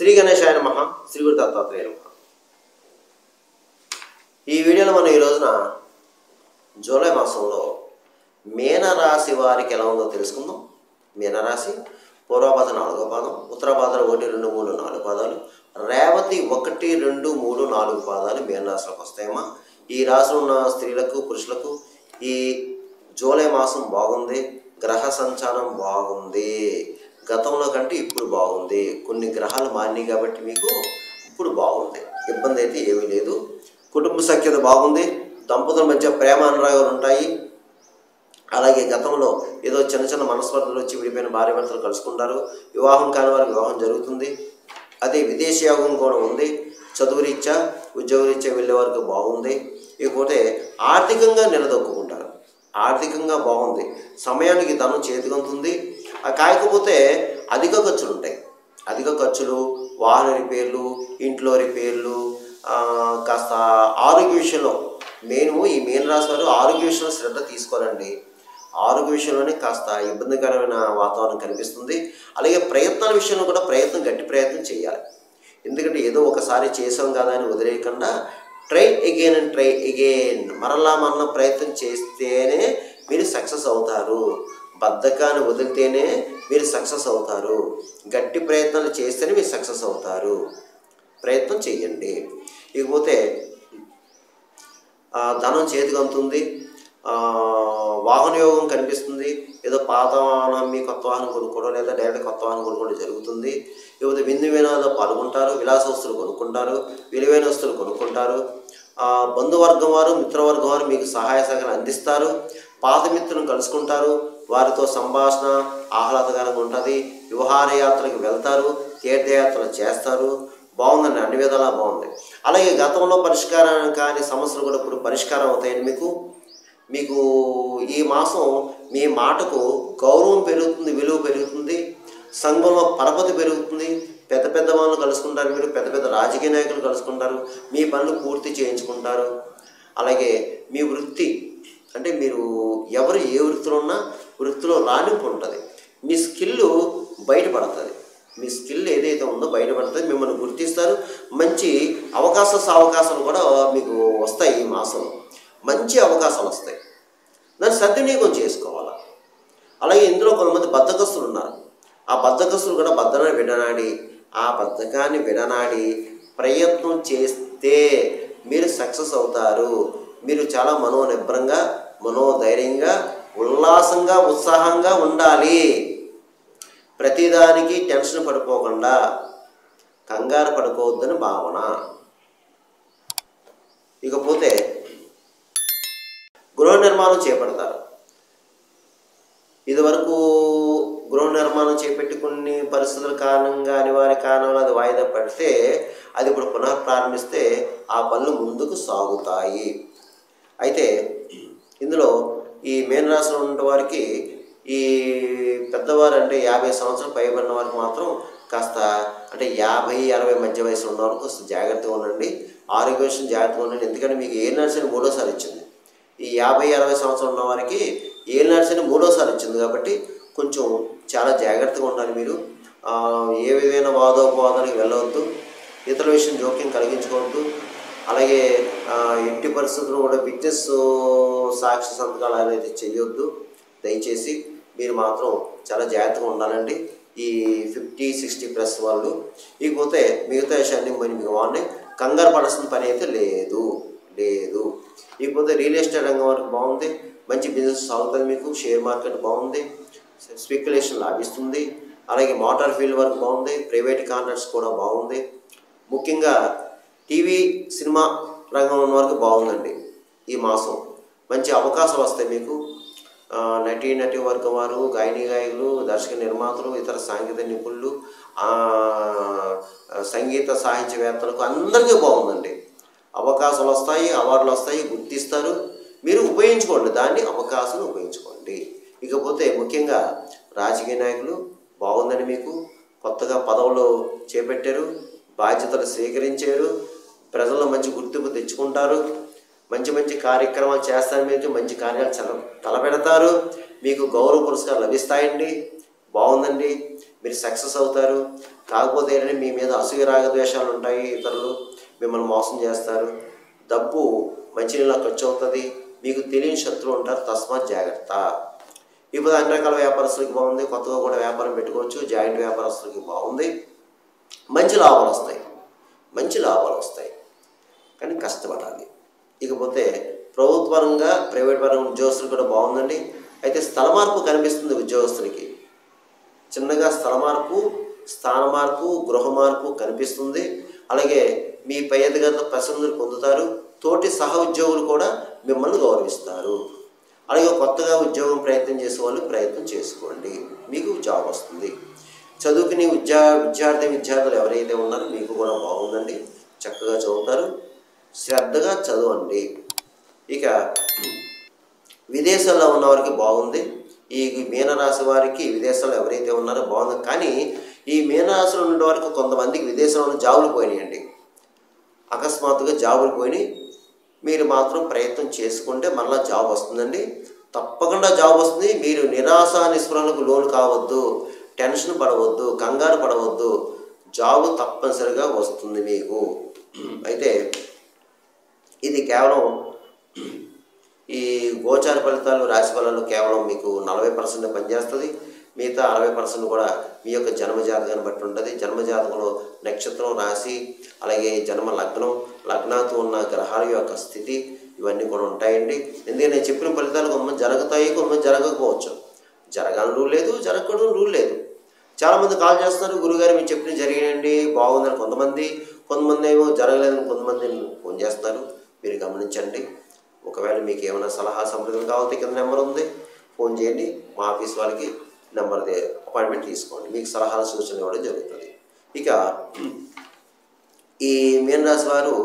శ్రీ గణేశాయ నమః, శ్రీ గురు దత్తాత్రేయ నమః. ఈ వీడియోలో మనం ఈ రోజున జూలై మాసంలో మీనరాశి వారికి ఎలా ఉందో తెలుసుకుందాం. మీనరాశి పూర్వభాద్ర 4వ పాదం, ఉత్తరభాద్ర 1, 2, 3, 4 పాదాలు, రేవతి 1, 2, 3, 4 పాదాలు మీనరాశిలోకి వస్తాయమ్మా. ఈ రాశిలో ఉన్న స్త్రీలకు పురుషులకు ఈ జూలై మాసం బాగుంది. గ్రహ సంచారం బాగుంది. గతంలో కంటే ఇప్పుడు బాగుంది. కొన్ని గ్రహాలు మారినాయి కాబట్టి మీకు ఇప్పుడు బాగుంది. ఇబ్బంది అయితే ఏమీ లేదు. కుటుంబ సఖ్యత బాగుంది. దంపతుల మధ్య ప్రేమ అనురాగాలు ఉంటాయి. అలాగే గతంలో ఏదో చిన్న చిన్న మనస్పర్ధలు వచ్చి విడిపోయిన భార్య భర్తలు కలుసుకుంటారు. వివాహం కాని వారికి వివాహం జరుగుతుంది. అదే విదేశీ యోగం కూడా ఉంది. చదువు రీత్యా ఉద్యోగ రీత్యా వెళ్ళే వారికి బాగుంది. ఇకపోతే ఆర్థికంగా నిలదొక్కుంటారు. ఆర్థికంగా బాగుంది. సమయానికి ధనం చేతికంతుంది. కాకపోతే అధిక ఖర్చులు ఉంటాయి. అధిక ఖర్చులు, వాహన రిపేర్లు, ఇంట్లో రిపేర్లు, కాస్త ఆరోగ్య విషయంలో ఈ మీనరాశి వారు ఆరోగ్య విషయంలో శ్రద్ధ తీసుకోవాలండి. ఆరోగ్య విషయంలోనే కాస్త ఇబ్బందికరమైన వాతావరణం కనిపిస్తుంది. అలాగే ప్రయత్నాల విషయంలో కూడా గట్టి ప్రయత్నం చేయాలి. ఎందుకంటే ఏదో ఒకసారి చేసాం కదా అని వదిలేయకుండా ట్రై అగైన్ మరలా ప్రయత్నం చేస్తేనే మీరు సక్సెస్ అవుతారు. బద్ధకాన్ని వదిలితేనే మీరు సక్సెస్ అవుతారు. గట్టి ప్రయత్నాలు చేస్తేనే మీరు సక్సెస్ అవుతారు. ప్రయత్నం చేయండి. ఇకపోతే ధనం చేతికి అందుతుంది. వాహన యోగం కనిపిస్తుంది. ఏదో పాత వాహనం అమ్మి కొత్త వాహనం కొనుక్కోవడం లేదా డైరెక్ట్ కొత్త వాహనం కొనుక్కోవడం జరుగుతుంది. ఇకపోతే విందు వినోదాల్లో పాల్గొంటారు. విలాస వస్తువులు కొనుక్కుంటారు. విలువైన వస్తువులు కొనుక్కుంటారు. బంధువర్గం వారు, మిత్రవర్గం వారు మీకు సహాయ సహకారం అందిస్తారు. పాత మిత్రులను కలుసుకుంటారు. వారితో సంభాషణ ఆహ్లాదకరంగా ఉంటుంది. విహారయాత్రకు వెళ్తారు. తీర్థయాత్రలు చేస్తారు. బాగుందండి. అన్ని విధాలా బాగుంది. అలాగే గతంలో పరిష్కారం కాని సమస్యలు కూడా ఇప్పుడు పరిష్కారం అవుతాయండి. మీకు ఈ మాసం మీ మాటకు గౌరవం పెరుగుతుంది, విలువ పెరుగుతుంది. సంఘంలో పరపతి పెరుగుతుంది. పెద్ద పెద్ద వాళ్ళను కలుసుకుంటారు. మీరు పెద్ద పెద్ద రాజకీయ నాయకులు కలుసుకుంటారు. మీ పనులు పూర్తి చేయించుకుంటారు. అలాగే మీ వృత్తి అంటే మీరు ఎవరు ఏ వృత్తిలో ఉన్నా వృత్తిలో రాణింపు ఉంటుంది. మీ స్కిల్ బయటపడుతుంది. మీ స్కిల్ ఏదైతే ఉందో బయటపడుతుంది. మిమ్మల్ని గుర్తిస్తారు. మంచి అవకాశాలు కూడా మీకు వస్తాయి. ఈ మాసంలో మంచి అవకాశాలు వస్తాయి. దాన్ని సద్వినియోగం చేసుకోవాలి. అలాగే ఇందులో కొంతమంది బద్ధకస్తులు ఉన్నారు. ఆ బద్ధకస్తులు కూడా బద్ధకాన్ని విడనాడి ప్రయత్నం చేస్తే మీరు సక్సెస్ అవుతారు. మీరు చాలా మనోనిబ్బరంగా, మనోధైర్యంగా, ఉల్లాసంగా, ఉత్సాహంగా ఉండాలి. ప్రతిదానికి టెన్షన్ పడిపోకుండా కంగారు పడుకోవద్దని భావన. ఇకపోతే గృహ నిర్మాణం చేపడతారు. ఇదివరకు గృహ నిర్మాణం చేపట్టి కొన్ని పరిస్థితుల కారణంగా అనివార్య కారణాలు అది వాయిదా పడితే అది ఇప్పుడు పునఃప్రారంభిస్తే ఆ పనులు ముందుకు సాగుతాయి. అయితే ఇందులో ఈ మీనరాశిలో ఉన్న వారికి ఈ పెద్దవారు అంటే 50 సంవత్సరాలు పైబడిన వారికి మాత్రం కాస్త అంటే 50-60 మధ్య వయసులో ఉన్న వారికి కాస్త జాగ్రత్తగా ఉండండి. ఆరోగ్య విషయం జాగ్రత్తగా ఉండండి. ఎందుకంటే మీకు ఏ నర్సరీ 3వసారి ఇచ్చింది. ఈ 50-60 సంవత్సరాలు ఉన్న వారికి ఏ నర్సరీ 3వసారి ఇచ్చింది కాబట్టి కొంచెం చాలా జాగ్రత్తగా ఉండాలి. మీరు ఏ విధమైన వాదోపవాదానికి వెళ్ళవద్దు. ఇతరుల విషయం జోక్యం కలిగించుకోవద్దు. అలాగే ఎట్టి పరిస్థితుల్లో కూడా బిజినెస్ సాక్షి సంతకాలు అనేది చేయొద్దు. దయచేసి మీరు మాత్రం చాలా జాగ్రత్తగా ఉండాలండి. ఈ 50-60+ వాళ్ళు. ఇకపోతే మిగతా విషయాన్ని మీకు వాళ్ళని కంగారు పడాల్సిన పని అయితే లేదు. ఇకపోతే రియల్ ఎస్టేట్ రంగం వరకు బాగుంది. మంచి బిజినెస్ సాగుతుంది. మీకు షేర్ మార్కెట్ బాగుంది. స్పెక్యులేషన్ లాభిస్తుంది. అలాగే మోటార్ ఫీల్డ్ వరకు బాగుంది. ప్రైవేట్ కాంట్రాక్ట్స్ కూడా బాగుంది. ముఖ్యంగా టీవీ సినిమా రంగం ఉన్న వరకు బాగుందండి. ఈ మాసం మంచి అవకాశాలు వస్తాయి మీకు. నటీ వర్గం వారు, గాయకులు, దర్శక నిర్మాతలు, ఇతర సాంకేతిక నిపుణులు, సంగీత సాహిత్యవేత్తలకు అందరికీ బాగుందండి. అవకాశాలు వస్తాయి, అవార్డులు వస్తాయి, గుర్తిస్తారు. మీరు ఉపయోగించుకోండి. దాన్ని అవకాశాలు ఉపయోగించుకోండి. ఇకపోతే ముఖ్యంగా రాజకీయ నాయకులు బాగుందని మీకు కొత్తగా పదవులు చేపట్టారు. బాధ్యతలు స్వీకరించారు. ప్రజల్లో మంచి గుర్తింపు తెచ్చుకుంటారు. మంచి కార్యక్రమాలు చేస్తారు. మీరు మంచి కార్యాలు తలపెడతారు. మీకు గౌరవ పురస్కారాలు లభిస్తాయండి. బాగుందండి. మీరు సక్సెస్ అవుతారు. కాకపోతే ఏంటంటే మీ మీద అసూయ రాగద్వేషాలు ఉంటాయి, ఇతరులు మిమ్మల్ని మోసం చేస్తారు, డబ్బు మంచినీళ్ళ ఖర్చు అవుతుంది, మీకు తెలియని శత్రువులు ఉంటారు, తస్మాత్ జాగ్రత్త. ఇప్పుడు అన్ని రకాల వ్యాపారస్తులకి బాగుంది, కొత్తగా కూడా వ్యాపారం పెట్టుకోవచ్చు, జాయింట్ వ్యాపారస్తులకి బాగుంది, మంచి లాభాలు వస్తాయి, మంచి లాభాలు వస్తాయి, కానీ కష్టపడాలి. ఇకపోతే ప్రభుత్వ పరంగా ప్రైవేట్ పరంగా ఉద్యోగస్తులు కూడా బాగుందండి. అయితే స్థల మార్పు కనిపిస్తుంది ఉద్యోగస్తులకి, చిన్నగా స్థల మార్పు, స్థాన మార్పు, గృహ మార్పు కనిపిస్తుంది. అలాగే మీ పై అధికారులు ప్రశంసలు పొందుతారు, తోటి సహ ఉద్యోగులు కూడా మిమ్మల్ని గౌరవిస్తారు. అలాగే కొత్తగా ఉద్యోగం ప్రయత్నం చేసే వాళ్ళు ప్రయత్నం చేసుకోండి, మీకు జాబ్ వస్తుంది. చదువుకుని విద్యార్థులు ఎవరైతే ఉన్నారో మీకు కూడా బాగుందండి, చక్కగా చదువుతారు, శ్రద్ధగా చదవండి. ఇక విదేశాల్లో ఉన్న వారికి బాగుంది. ఈ మీనరాశి వారికి విదేశాల్లో ఎవరైతే ఉన్నారో బాగుంది. కానీ ఈ మీనరాశిలో ఉన్న వారికి కొంతమందికి విదేశంలో జాబులు పోయినాయండి, అకస్మాత్తుగా జాబులు పోయినాయి. మీరు మాత్రం ప్రయత్నం చేసుకుంటే మరలా జాబ్ వస్తుందండి, తప్పకుండా జాబ్ వస్తుంది. మీరు నిరాశ నిస్పృహలకు లోను కావద్దు, టెన్షన్ పడవద్దు, కంగారు పడవద్దు, జాబు తప్పనిసరిగా వస్తుంది మీకు. అయితే ఇది కేవలం ఈ గోచార ఫలితాలు, రాశి ఫలాలు కేవలం మీకు 40% పనిచేస్తుంది. మిగతా 60% కూడా మీ యొక్క జన్మజాతకాన్ని బట్టి ఉంటుంది. జన్మజాతకంలో నక్షత్రం, రాశి, అలాగే జన్మ లగ్నం, లగ్నాతో ఉన్న గ్రహాల యొక్క స్థితి, ఇవన్నీ కూడా ఉంటాయండి. ఎందుకంటే నేను చెప్పిన ఫలితాలు కొంతమంది జరుగుతాయి, కొంతమంది జరగకపోవచ్చు. జరగాలని రూల్ లేదు, జరగకూడదు రూల్ లేదు. చాలామంది కాల్ చేస్తున్నారు, గురుగారు మీరు చెప్పిన జరిగినండి బాగుందని కొంతమంది ఏమో జరగలేదని కొంతమంది ఫోన్ చేస్తున్నారు. మీరు గమనించండి. ఒకవేళ మీకు ఏమైనా సలహా సంప్రదింపు కావాలంటే కింద నెంబర్ ఉంది, ఫోన్ చేయండి. మా ఆఫీస్ వాళ్ళకి నెంబర్ అపాయింట్మెంట్ తీసుకోండి, మీకు సలహాలు సూచనలు ఇవ్వడం జరుగుతుంది. ఇక ఈ మీనరాశి వారు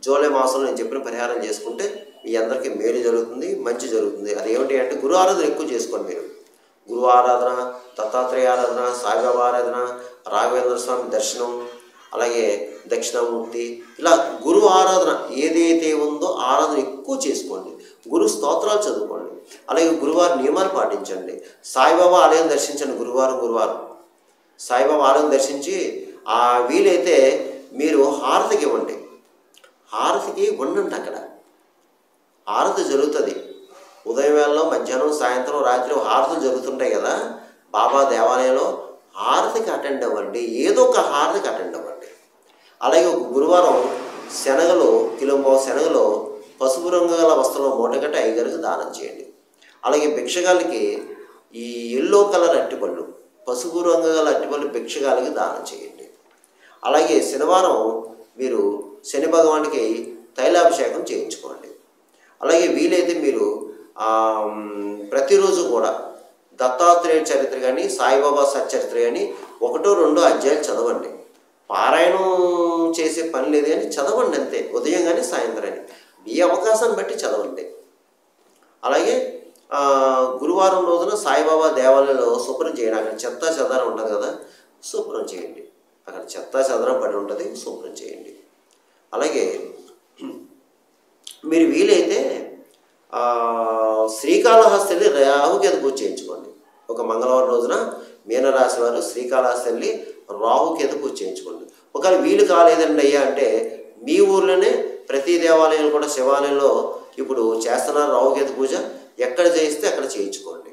జూలై మాసంలో నేను చెప్పిన పరిహారం చేసుకుంటే మీ అందరికీ మేలు జరుగుతుంది, మంచి జరుగుతుంది. అది ఏమిటి అంటే గురు ఆరాధన ఎక్కువ చేసుకోండి. మీరు గురు ఆరాధన, దత్తాత్రేయ ఆరాధన, సాయిబాబా ఆరాధన, రాఘవేంద్ర స్వామి దర్శనం, అలాగే దక్షిణామూర్తి, ఇలా గురువు ఆరాధన ఏదైతే ఉందో ఆరాధన ఎక్కువ చేసుకోండి. గురు స్తోత్రాలు చదువుకోండి. అలాగే గురువారి నియమాలు పాటించండి. సాయిబాబా ఆలయం దర్శించండి. గురువారం సాయిబాబా ఆలయం దర్శించి వీలైతే మీరు హారతికి ఇవ్వండి. హారతికి ఉండండి. అక్కడ హారతి జరుగుతుంది. ఉదయం వేళలో, మధ్యాహ్నం, సాయంత్రం, రాత్రి హారతులు జరుగుతుంటాయి కదా బాబా దేవాలయంలో. హారతికి అటెండ్ అవ్వండి, ఏదో ఒక హారతికి అటెండ్ అవ్వండి. అలాగే ఒక గురువారం కిలోంబావు శనగలో పసుపు రంగు గల వస్త్రంలో మూటగట్టి అయ్యగారికి దానం చేయండి. అలాగే భిక్షగాలకి ఈ ఎల్లో కలర్ అట్టిపళ్ళు, పసుపు రంగు గల అట్టిపళ్ళు భిక్షగాలకి దానం చేయండి. అలాగే శనివారం మీరు శని భగవానికి తైలాభిషేకం చేయించుకోండి. అలాగే వీలైతే మీరు ప్రతిరోజు కూడా దత్తాత్రేయ చరిత్ర కానీ, సాయిబాబా సచ్చరిత్ర కానీ 1-2 అధ్యాయాలు చదవండి. పారాయణం చేసే పని లేదు కానీ చదవండి అంతే, ఉదయం కానీ సాయంత్రం కానీ మీ అవకాశాన్ని బట్టి చదవండి. అలాగే గురువారం రోజున సాయిబాబా దేవాలయంలో శుభ్రం చేయండి. అక్కడ చెత్తా చెదారం ఉంటుంది కదా, శుభ్రం చేయండి. అక్కడ చెత్తా చెదారం పడి ఉంటుంది, శుభ్రం చేయండి. అలాగే మీరు వీలైతే శ్రీకాళహస్తి వెళ్ళి రాహుకేతు పూజ చేయించుకోండి. ఒక మంగళవారం రోజున మీనరాశి వారు శ్రీకాళహస్తి వెళ్ళి రాహుకేతు పూజ చేయించుకోండి. ఒకవేళ వీలు కాలేదండి అయ్యా అంటే మీ ఊర్లోనే ప్రతి దేవాలయంలో కూడా శివాలయంలో ఇప్పుడు చేస్తున్నారు రాహుకేతు పూజ. ఎక్కడ చేయిస్తే అక్కడ చేయించుకోండి.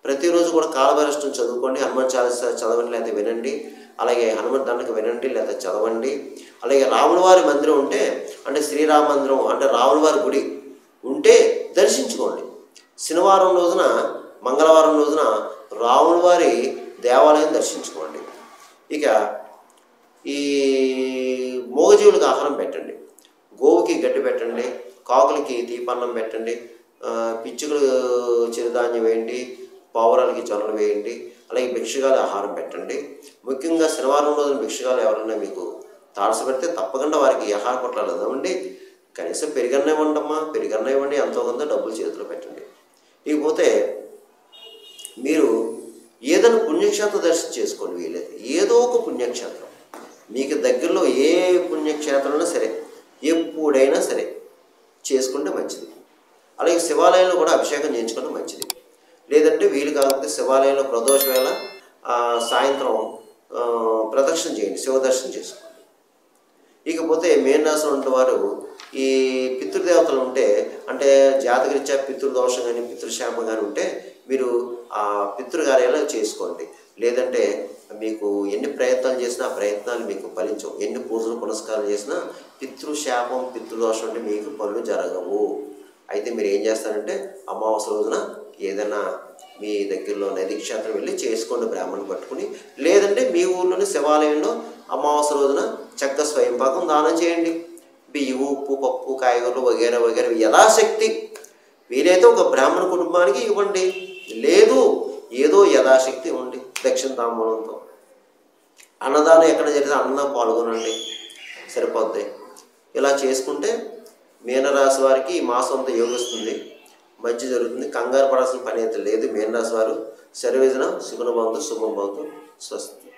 ప్రతిరోజు కూడా కాలభైరష్టం చదువుకోండి, హనుమాన్ చాలీసా చదవండి లేకపోతే వినండి. అలాగే హనుమత్ దండక వినండి లేకపోతే చదవండి. అలాగే రాముల వారి మందిరం ఉంటే, అంటే శ్రీరామ మందిరం అంటే రాముల వారి గుడి ఉంటే దర్శించుకోండి. శనివారం రోజున, మంగళవారం రోజున రాముల వారి దేవాలయం దర్శించుకోండి. ఇక ఈ మూగజీవులకు ఆహారం పెట్టండి, గోవుకి గడ్డి పెట్టండి, కాకులకి దీపన్నం పెట్టండి, పిచ్చుకలు చిరుధాన్యం వేయండి, పావురాలకి జొన్నలు వేయండి. అలాగే భిక్షగాలు ఆహారం పెట్టండి. ముఖ్యంగా శనివారం రోజున భిక్షగాలు ఎవరైనా మీకు తారసపెడితే తప్పకుండా వారికి ఆహార పొట్లాలు ఇవ్వండి. కనీసం పెరుగన్న ఇవ్వండమ్మా, పెరుగన్న ఇవ్వండి, ఎంతో కొంత డబ్బులు చేతిలో పెట్టండి. ఇకపోతే మీరు ఏదైనా పుణ్యక్షేత్రం దర్శనం చేసుకోండి. వీలైతే ఏదో ఒక పుణ్యక్షేత్రం మీకు దగ్గరలో, ఏ పుణ్యక్షేత్రమైనా సరే ఎప్పుడైనా సరే చేసుకుంటే మంచిది. అలాగే శివాలయంలో కూడా అభిషేకం చేయించుకుంటే మంచిది. లేదంటే వీలు కాకపోతే శివాలయంలో ప్రదోష వేళ సాయంత్రం ప్రదక్షిణ చేయండి, శివదర్శనం చేసుకోండి. ఇకపోతే మీనరాశిలో ఉన్నవారు ఈ పితృదేవతలు ఉంటే, అంటే జాతకరీత్యా పితృదోషం కానీ పితృశాపం కానీ ఉంటే మీరు ఆ పితృకార్యాలు చేసుకోండి. లేదంటే మీకు ఎన్ని ప్రయత్నాలు చేసినా ఆ ప్రయత్నాలు మీకు ఫలించవు. ఎన్ని పూజలు పునస్కారాలు చేసినా పితృశాపం పితృదోషం అంటే మీకు పనులు జరగవు. అయితే మీరు ఏం చేస్తారంటే అమావాస్య రోజున ఏదైనా మీ దగ్గరలో నది క్షేత్రం వెళ్ళి చేసుకోండి బ్రాహ్మణుని పట్టుకుని. లేదంటే మీ ఊర్లోని శివాలయంలో అమావాస్య రోజున చక్క స్వయంపాకం దానం చేయండి. బియ్యం, ఉప్పు, పప్పు, కాయగూరలు వగేరా వగేరా యథాశక్తి వీలైతే ఒక బ్రాహ్మణ కుటుంబానికి ఇవ్వండి. లేదు ఏదో యథాశక్తి ఇవ్వండి దక్షిణ తాంబూలంతో. అన్నదానం ఎక్కడ జరిగితే అన్నదానం పాల్గొనండి, సరిపోద్ది. ఇలా చేసుకుంటే మీనరాశి వారికి ఈ మాసం అంతా యోగిస్తుంది, మంచి జరుగుతుంది. కంగారు పడాల్సిన పని అయితే లేదు. మీనరాశి వారు సర్వేజన సుగుణ భవంతు, శుభం భవంతు, స్వస్తి.